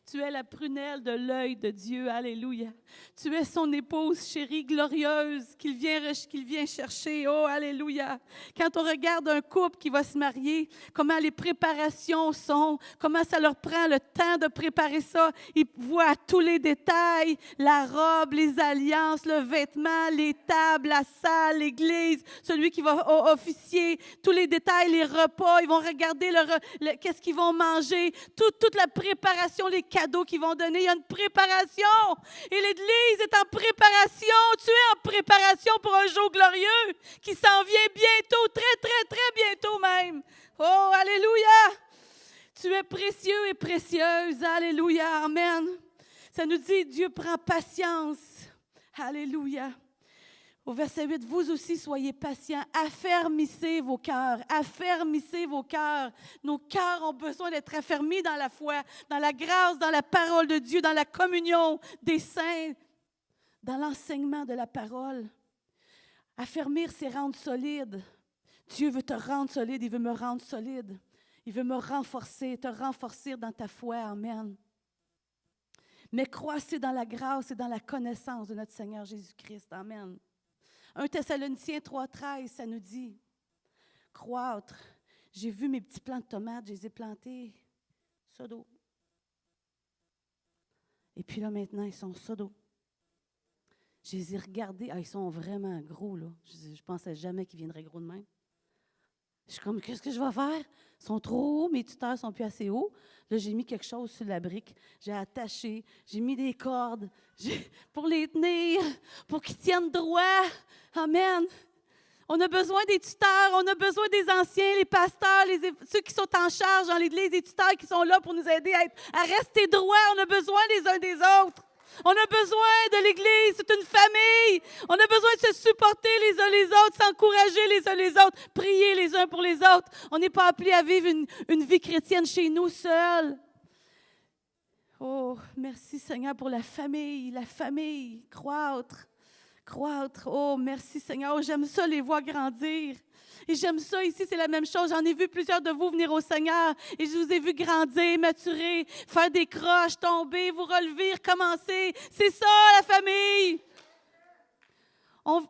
Tu es la prunelle de l'œil de Dieu. Alléluia. Tu es son épouse chérie, glorieuse, qu'il vient chercher. Oh, alléluia. Quand on regarde un couple qui va se marier, comment les préparations sont, comment ça leur prend le temps de préparer ça. Ils voient tous les détails, la robe, les alliances, le vêtement, les tables, la salle, l'église, celui qui va officier, tous les détails, les repas. Ils vont regarder qu'est-ce qu'ils vont manger, toute la préparation, les cadeaux qu'ils vont donner. Il y a une préparation. Et l'Église est en préparation. Tu es en préparation pour un jour glorieux qui s'en vient bientôt, très, très, très bientôt même. Oh, alléluia! Tu es précieux et précieuse. Alléluia. Amen. Ça nous dit, Dieu prend patience. Alléluia. Au verset 8, vous aussi soyez patients, affermissez vos cœurs, affermissez vos cœurs. Nos cœurs ont besoin d'être affermis dans la foi, dans la grâce, dans la parole de Dieu, dans la communion des saints, dans l'enseignement de la parole. Affermir, c'est rendre solide. Dieu veut te rendre solide, il veut me rendre solide. Il veut me renforcer, te renforcer dans ta foi. Amen. Mais croissez dans la grâce et dans la connaissance de notre Seigneur Jésus-Christ. Amen. 1 Thessaloniciens 3,13, ça nous dit, croître. J'ai vu mes petits plants de tomates, je les ai plantés sodo. Et puis là, maintenant, ils sont sodo. Je les ai regardés, ils sont vraiment gros, là. Je ne pensais jamais qu'ils viendraient gros de même. Je suis comme, qu'est-ce que je vais faire? Ils sont trop hauts, mes tuteurs ne sont plus assez hauts. Là, j'ai mis quelque chose sur la brique. J'ai attaché, j'ai mis des cordes pour les tenir, pour qu'ils tiennent droit. Amen. On a besoin des tuteurs, on a besoin des anciens, les pasteurs, ceux qui sont en charge dans l'Église, les tuteurs qui sont là pour nous aider à rester droits. On a besoin les uns des autres. On a besoin de l'Église, c'est une famille. On a besoin de se supporter les uns les autres, s'encourager les uns les autres, prier les uns pour les autres. On n'est pas appelés à vivre une vie chrétienne chez nous seuls. Oh, merci Seigneur pour la famille, croître. Oh, merci Seigneur. Oh, j'aime ça les voir grandir. Et j'aime ça ici, c'est la même chose. J'en ai vu plusieurs de vous venir au Seigneur et je vous ai vu grandir, maturer, faire des croches, tomber, vous relever, recommencer. C'est ça la famille.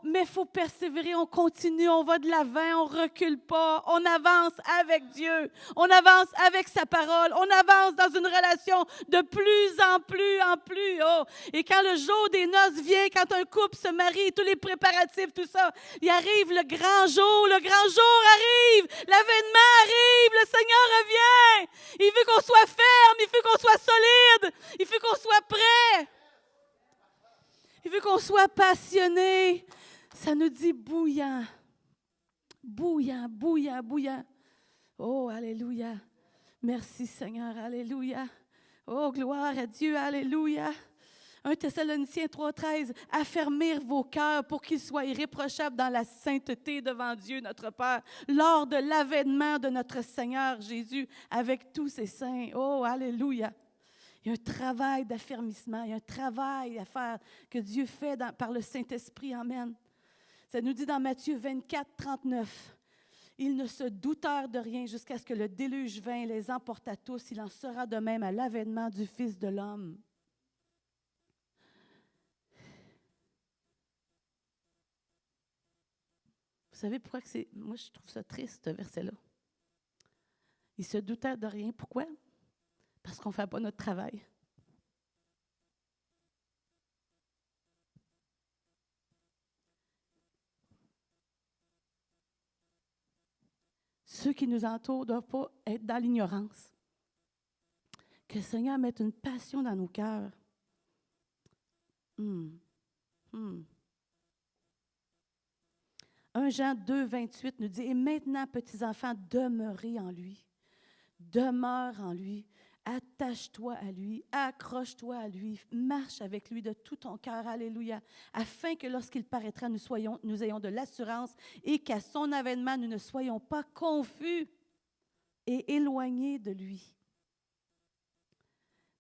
Mais il faut persévérer, on continue, on va de l'avant, on ne recule pas, on avance avec Dieu, on avance avec sa parole, on avance dans une relation de plus en plus. Oh. Et quand le jour des noces vient, quand un couple se marie, tous les préparatifs, tout ça, il arrive le grand jour arrive, l'avènement arrive, le Seigneur revient. Il veut qu'on soit ferme, il veut qu'on soit solide, il veut qu'on soit prêt. Il veut qu'on soit passionné. Ça nous dit bouillant. Bouillant. Oh, alléluia. Merci Seigneur, alléluia. Oh, gloire à Dieu, alléluia. 1 Thessaloniciens 3,13, affermir vos cœurs pour qu'ils soient irréprochables dans la sainteté devant Dieu notre Père, lors de l'avènement de notre Seigneur Jésus avec tous ses saints. Oh, alléluia! Il y a un travail d'affermissement, il y a un travail à faire que Dieu fait par le Saint-Esprit. Amen. Ça nous dit dans Matthieu 24, 39, « Ils ne se doutèrent de rien jusqu'à ce que le déluge vint et les emporta tous. Il en sera de même à l'avènement du Fils de l'homme. » Vous savez pourquoi que c'est... Moi, je trouve ça triste, ce verset-là. Ils se doutèrent de rien. Pourquoi? Parce qu'on ne fait pas notre travail. Ceux qui nous entourent ne doivent pas être dans l'ignorance. Que le Seigneur mette une passion dans nos cœurs. 1 Jean 2, 28 nous dit, « Et maintenant, petits enfants, demeurez en lui. Demeure en lui. Attache-toi à lui. Accroche-toi à lui. Marche avec lui de tout ton cœur. Alléluia. Afin que lorsqu'il paraîtra, nous ayons de l'assurance et qu'à son avènement, nous ne soyons pas confus et éloignés de lui. »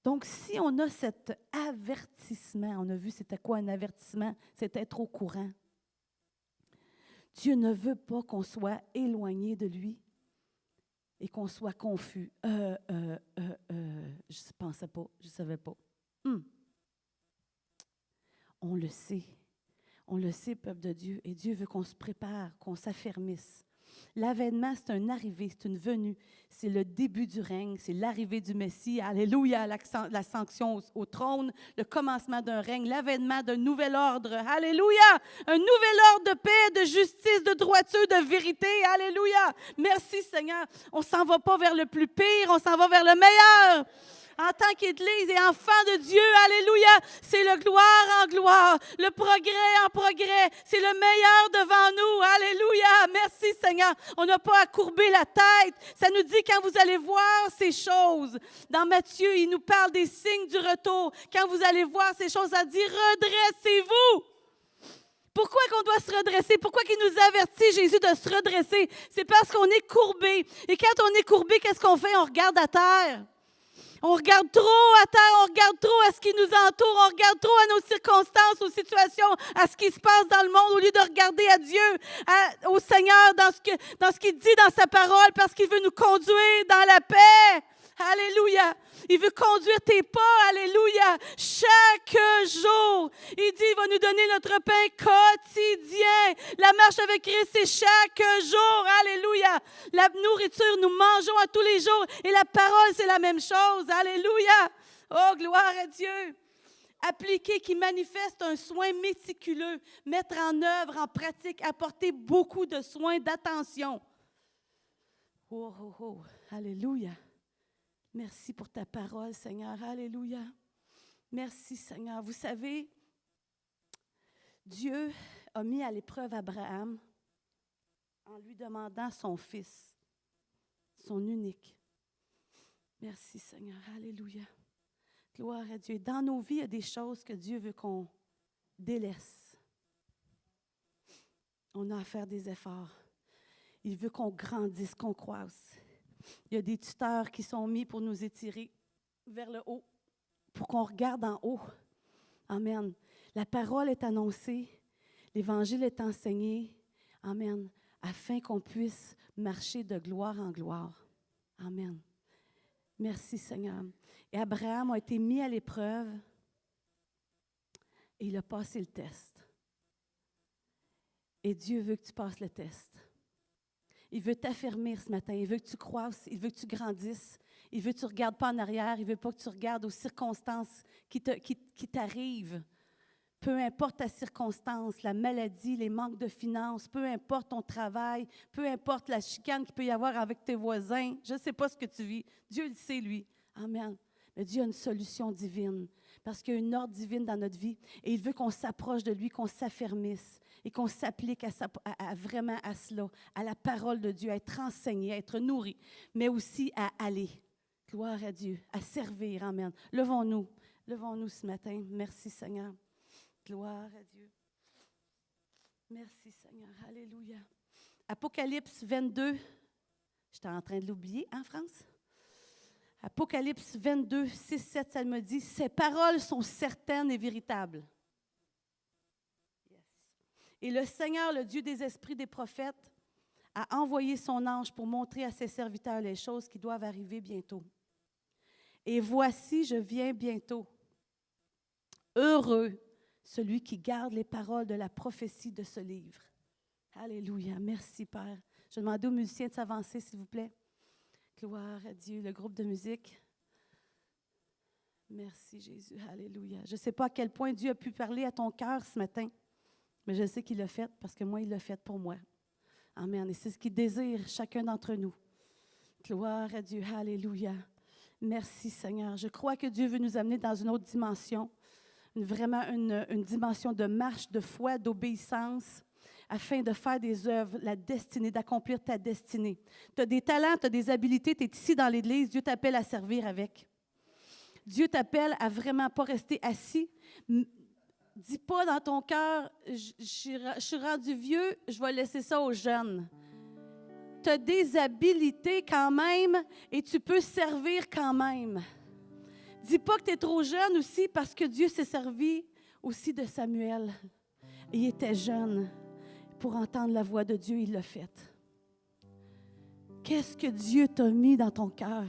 Donc, si on a cet avertissement, on a vu c'était quoi un avertissement? C'est être au courant. Dieu ne veut pas qu'on soit éloigné de lui et qu'on soit confus. Je ne pensais pas, je ne savais pas. On le sait, peuple de Dieu, et Dieu veut qu'on se prépare, qu'on s'affermisse. L'avènement, c'est une arrivée, c'est une venue, c'est le début du règne, c'est l'arrivée du Messie, alléluia, l'ascension au trône, le commencement d'un règne, l'avènement d'un nouvel ordre, alléluia, un nouvel ordre de paix, de justice, de droiture, de vérité, alléluia. Merci Seigneur, on ne s'en va pas vers le plus pire, on s'en va vers le meilleur. En tant qu'Église et enfant de Dieu, alléluia, c'est le gloire en gloire, le progrès en progrès, c'est le meilleur devant nous, alléluia, merci Seigneur. On n'a pas à courber la tête, ça nous dit quand vous allez voir ces choses. Dans Matthieu, il nous parle des signes du retour. Quand vous allez voir ces choses, ça dit redressez-vous. Pourquoi qu'on doit se redresser? Pourquoi qu'il nous avertit, Jésus, de se redresser? C'est parce qu'on est courbé. Et quand on est courbé, qu'est-ce qu'on fait? On regarde à terre. On regarde trop à terre, on regarde trop à ce qui nous entoure, on regarde trop à nos circonstances, aux situations, à ce qui se passe dans le monde, au lieu de regarder à Dieu, au Seigneur, dans ce qu'il dit dans sa parole, parce qu'il veut nous conduire dans la paix. Alléluia. Il veut conduire tes pas, alléluia, chaque jour. Il dit, il va nous donner notre pain quotidien. La marche avec Christ, c'est chaque jour, alléluia. La nourriture, nous mangeons à tous les jours. Et la parole, c'est la même chose, alléluia. Oh, gloire à Dieu. Appliquer qui manifeste un soin méticuleux, mettre en œuvre, en pratique, apporter beaucoup de soins, d'attention. Oh, oh, oh, alléluia. Merci pour ta parole, Seigneur. Alléluia. Merci, Seigneur. Vous savez, Dieu a mis à l'épreuve Abraham en lui demandant son fils, son unique. Merci, Seigneur. Alléluia. Gloire à Dieu. Dans nos vies, il y a des choses que Dieu veut qu'on délaisse. On a à faire des efforts. Il veut qu'on grandisse, qu'on croisse. Il y a des tuteurs qui sont mis pour nous étirer vers le haut, pour qu'on regarde en haut. Amen. La parole est annoncée, l'Évangile est enseigné. Amen. Afin qu'on puisse marcher de gloire en gloire. Amen. Merci Seigneur. Et Abraham a été mis à l'épreuve et il a passé le test. Et Dieu veut que tu passes le test. Il veut t'affermir ce matin. Il veut que tu croisses. Il veut que tu grandisses. Il veut que tu ne regardes pas en arrière. Il ne veut pas que tu regardes aux circonstances qui t'arrivent. Peu importe ta circonstance, la maladie, les manques de finances, peu importe ton travail, peu importe la chicane qu'il peut y avoir avec tes voisins. Je ne sais pas ce que tu vis. Dieu le sait, lui. Amen. Mais Dieu a une solution divine. Parce qu'il y a une ordre divine dans notre vie. Et il veut qu'on s'approche de lui, qu'on s'affermisse. Et qu'on s'applique vraiment à cela, à la parole de Dieu, à être enseigné, à être nourri, mais aussi à aller. Gloire à Dieu, à servir. Amen. Levons-nous Levons-nous ce matin. Merci, Seigneur. Gloire à Dieu. Merci, Seigneur. Alléluia. Apocalypse 22. J'étais en train de l'oublier, hein, France? Apocalypse 22, 6, 7, ça me dit « Ces paroles sont certaines et véritables. » Et le Seigneur, le Dieu des esprits des prophètes, a envoyé son ange pour montrer à ses serviteurs les choses qui doivent arriver bientôt. Et voici, je viens bientôt. Heureux celui qui garde les paroles de la prophétie de ce livre. Alléluia. Merci, Père. Je demande aux musiciens de s'avancer, s'il vous plaît. Gloire à Dieu, le groupe de musique. Merci, Jésus. Alléluia. Je ne sais pas à quel point Dieu a pu parler à ton cœur ce matin, mais je sais qu'il l'a fait parce que moi, il l'a fait pour moi. Amen. Et c'est ce qu'il désire, chacun d'entre nous. Gloire à Dieu. Alléluia. Merci, Seigneur. Je crois que Dieu veut nous amener dans une autre dimension, vraiment une dimension de marche, de foi, d'obéissance, afin de faire des œuvres, la destinée, d'accomplir ta destinée. Tu as des talents, tu as des habiletés, tu es ici dans l'Église, Dieu t'appelle à servir avec. Dieu t'appelle à vraiment pas rester assis. Dis pas dans ton cœur, je suis rendu vieux, je vais laisser ça aux jeunes. Tu as des habiletés quand même et tu peux servir quand même. Dis pas que tu es trop jeune aussi parce que Dieu s'est servi aussi de Samuel. Il était jeune. Pour entendre la voix de Dieu, il l'a fait. Qu'est-ce que Dieu t'a mis dans ton cœur?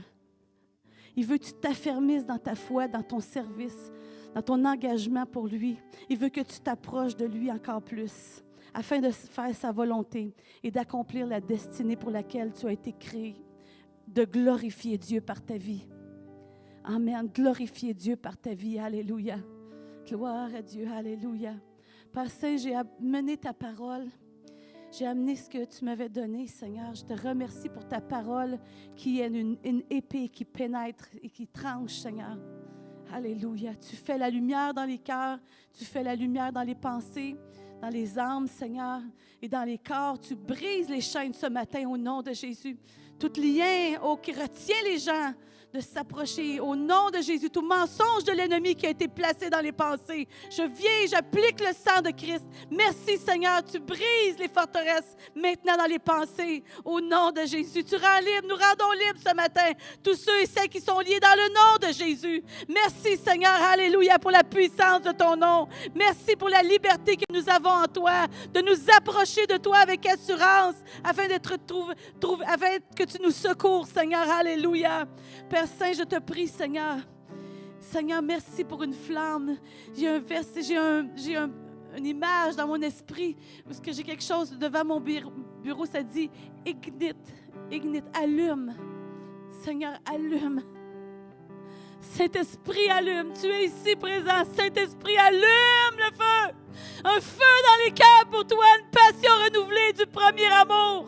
Il veut que tu t'affermisses dans ta foi, dans ton service, dans ton engagement pour lui. Il veut que tu t'approches de lui encore plus, afin de faire sa volonté et d'accomplir la destinée pour laquelle tu as été créé, de glorifier Dieu par ta vie. Amen. Glorifier Dieu par ta vie. Alléluia. Gloire à Dieu. Alléluia. Père Saint, j'ai amené ta parole. J'ai amené ce que tu m'avais donné, Seigneur. Je te remercie pour ta parole qui est une épée qui pénètre et qui tranche, Seigneur. Alléluia. Tu fais la lumière dans les cœurs, tu fais la lumière dans les pensées, dans les âmes, Seigneur, et dans les corps. Tu brises les chaînes ce matin au nom de Jésus. Tout lien qui retient les gens de s'approcher au nom de Jésus. Tout mensonge de l'ennemi qui a été placé dans les pensées. Je viens, j'applique le sang de Christ. Merci Seigneur, tu brises les forteresses maintenant dans les pensées au nom de Jésus. Tu rends libre, nous rendons libres ce matin tous ceux et celles qui sont liés dans le nom de Jésus. Merci Seigneur, alléluia, pour la puissance de ton nom. Merci pour la liberté que nous avons en toi, de nous approcher de toi avec assurance afin d'être afin que tu nous secours, Seigneur, alléluia. Père Saint, je te prie, Seigneur. Seigneur, merci pour une flamme. J'ai un verset, j'ai une image dans mon esprit parce que j'ai quelque chose devant mon bureau, ça dit ignite, allume. Seigneur, allume. Saint-Esprit, allume. Tu es ici présent. Saint-Esprit, allume le feu. Un feu dans les cœurs pour toi, une passion renouvelée du premier amour.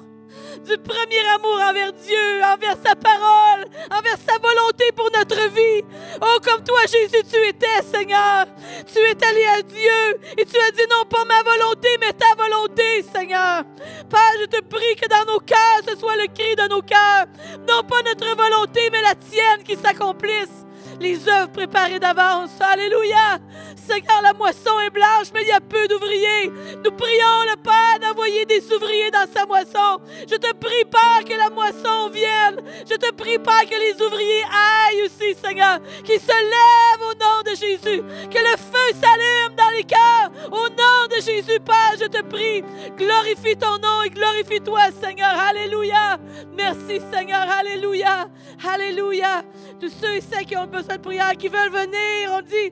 Du premier amour envers Dieu, envers sa parole, envers sa volonté pour notre vie. Oh, comme toi, Jésus, tu étais, Seigneur. Tu es allé à Dieu et tu as dit non pas ma volonté, mais ta volonté, Seigneur. Père, je te prie que dans nos cœurs, ce soit le cri de nos cœurs. Non pas notre volonté, mais la tienne qui s'accomplisse. Les œuvres préparées d'avance. Alléluia. Seigneur, la moisson est blanche, mais il y a peu d'ouvriers. Nous prions le Père d'envoyer des ouvriers dans sa moisson. Je te prie, Père, que la moisson vienne. Je te prie, Père, que les ouvriers aillent aussi, Seigneur. Qu'ils se lèvent au nom de Jésus. Que le feu s'allume dans les cœurs. Au nom de Jésus, Père, je te prie. Glorifie ton nom et glorifie-toi, Seigneur. Alléluia. Merci, Seigneur. Alléluia. Alléluia. Tous ceux et celles qui ont besoin de prière, qui veulent venir, on dit,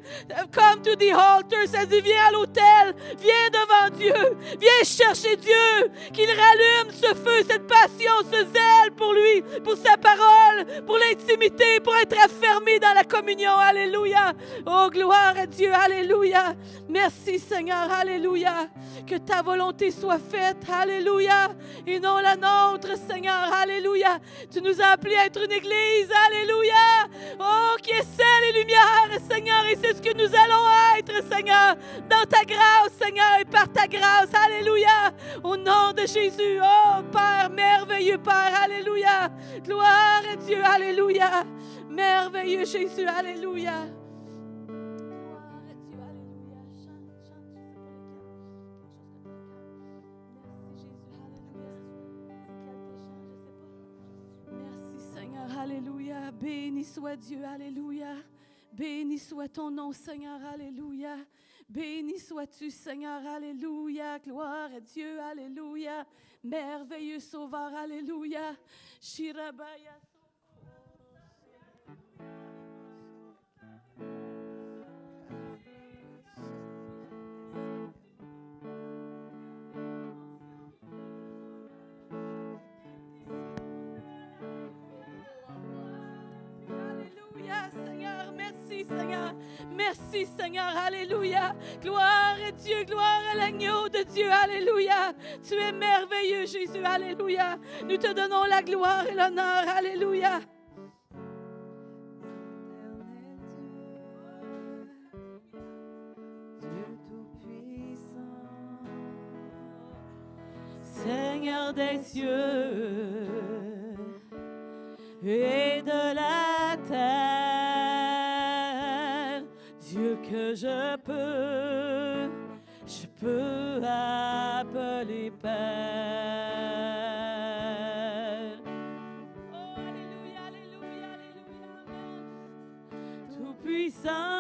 come to the altar, ça dit, viens à l'autel, viens devant Dieu, viens chercher Dieu, qu'il rallume ce feu, cette passion, ce zèle pour lui, pour sa parole, pour l'intimité, pour être affermi dans la communion. Alléluia. Oh, gloire à Dieu. Alléluia. Merci, Seigneur. Alléluia. Que ta volonté soit faite. Alléluia. Et non la nôtre, Seigneur. Alléluia. Tu nous as appelés à être une église. Alléluia. Oh, qui est celle et lumière, Seigneur. Et c'est ce que nous allons être, Seigneur. Dans ta grâce, Seigneur, et par ta grâce. Alléluia. Au nom de Jésus. Oh, Père, merveilleux Père. Alléluia. Gloire à Dieu. Alléluia. Merveilleux Jésus. Alléluia. Alléluia. Béni soit Dieu. Alléluia. Béni soit ton nom, Seigneur. Alléluia. Béni sois-tu, Seigneur. Alléluia. Gloire à Dieu. Alléluia. Merveilleux Sauveur. Alléluia. Shirabaya. Seigneur, merci Seigneur, merci Seigneur, alléluia, gloire à Dieu, gloire à l'agneau de Dieu, alléluia, tu es merveilleux Jésus, alléluia, nous te donnons la gloire et l'honneur, alléluia. Dieu tout-puissant, Seigneur des cieux et de la terre, Dieu que je peux appeler Père. Oh, alléluia, alléluia, alléluia, tout puissant.